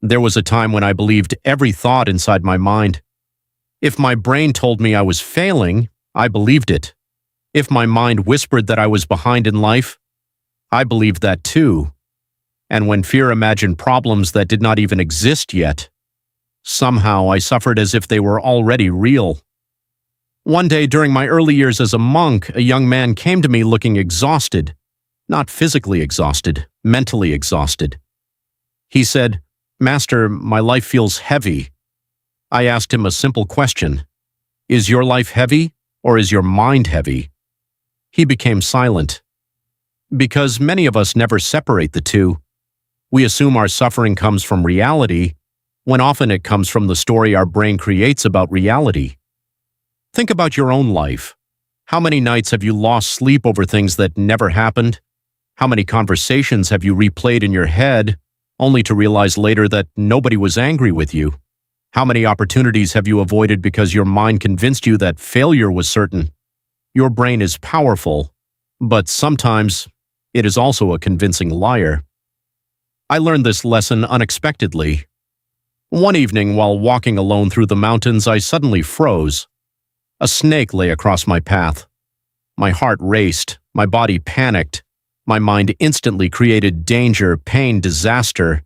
There was a time when I believed every thought inside my mind. If my brain told me I was failing, I believed it. If my mind whispered that I was behind in life, I believed that too. And when fear imagined problems that did not even exist yet, somehow I suffered as if they were already real. One day during my early years as a monk, a young man came to me looking exhausted. Not physically exhausted, mentally exhausted. He said, "Master, my life feels heavy." I asked him a simple question. Is your life heavy, or is your mind heavy? He became silent. Because many of us never separate the two. We assume our suffering comes from reality, when often it comes from the story our brain creates about reality. Think about your own life. How many nights have you lost sleep over things that never happened? How many conversations have you replayed in your head, only to realize later that nobody was angry with you? How many opportunities have you avoided because your mind convinced you that failure was certain? Your brain is powerful, but sometimes it is also a convincing liar. I learned this lesson unexpectedly. One evening, while walking alone through the mountains, I suddenly froze. A snake lay across my path. My heart raced, my body panicked. My mind instantly created danger, pain, disaster.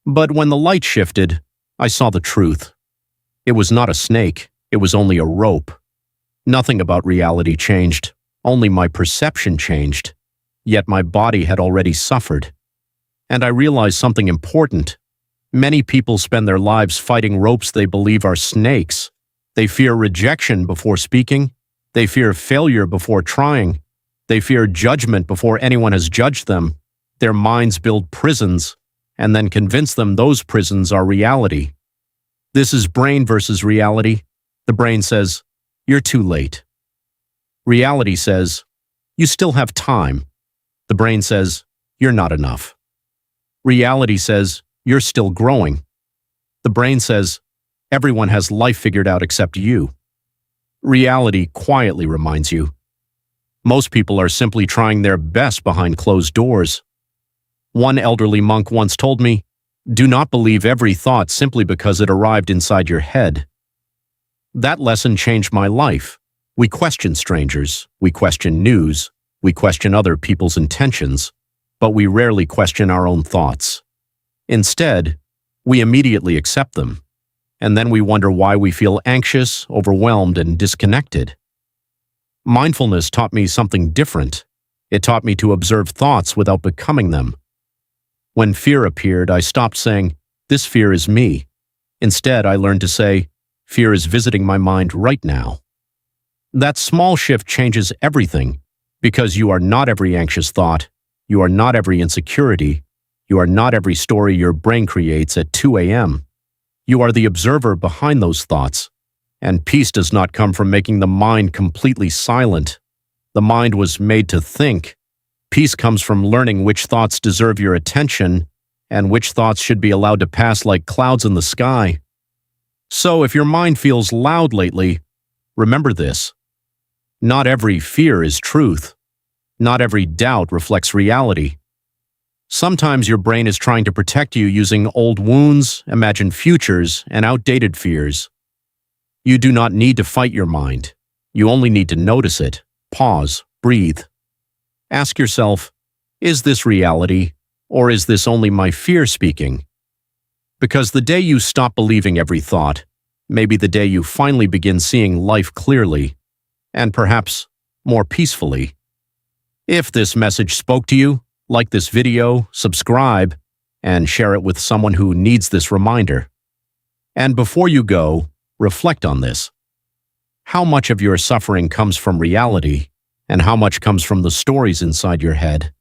But when the light shifted, I saw the truth. It was not a snake, it was only a rope. Nothing about reality changed, only my perception changed. Yet my body had already suffered. And I realized something important. Many people spend their lives fighting ropes they believe are snakes. They fear rejection before speaking. They fear failure before trying. They fear judgment before anyone has judged them. Their minds build prisons and then convince them those prisons are reality. This is brain versus reality. The brain says, "You're too late." Reality says, "You still have time." The brain says, "You're not enough." Reality says, "You're still growing." The brain says, "Everyone has life figured out except you." Reality quietly reminds you, most people are simply trying their best behind closed doors. One elderly monk once told me, "Do not believe every thought simply because it arrived inside your head." That lesson changed my life. We question strangers, we question news, we question other people's intentions, but we rarely question our own thoughts. Instead, we immediately accept them, and then we wonder why we feel anxious, overwhelmed, and disconnected. Mindfulness taught me something different. It taught me to observe thoughts without becoming them. When fear appeared, I stopped saying, "This fear is me." Instead, I learned to say, "Fear is visiting my mind right now." That small shift changes everything, because you are not every anxious thought, you are not every insecurity, you are not every story your brain creates at 2 a.m. You are the observer behind those thoughts. And peace does not come from making the mind completely silent. The mind was made to think. Peace comes from learning which thoughts deserve your attention and which thoughts should be allowed to pass like clouds in the sky. So if your mind feels loud lately, remember this. Not every fear is truth. Not every doubt reflects reality. Sometimes your brain is trying to protect you using old wounds, imagined futures, and outdated fears. You do not need to fight your mind. You only need to notice it, pause, breathe. Ask yourself, is this reality, or is this only my fear speaking? Because the day you stop believing every thought, may be the day you finally begin seeing life clearly, and perhaps more peacefully. If this message spoke to you, like this video, subscribe, and share it with someone who needs this reminder. And before you go, reflect on this. How much of your suffering comes from reality, and how much comes from the stories inside your head?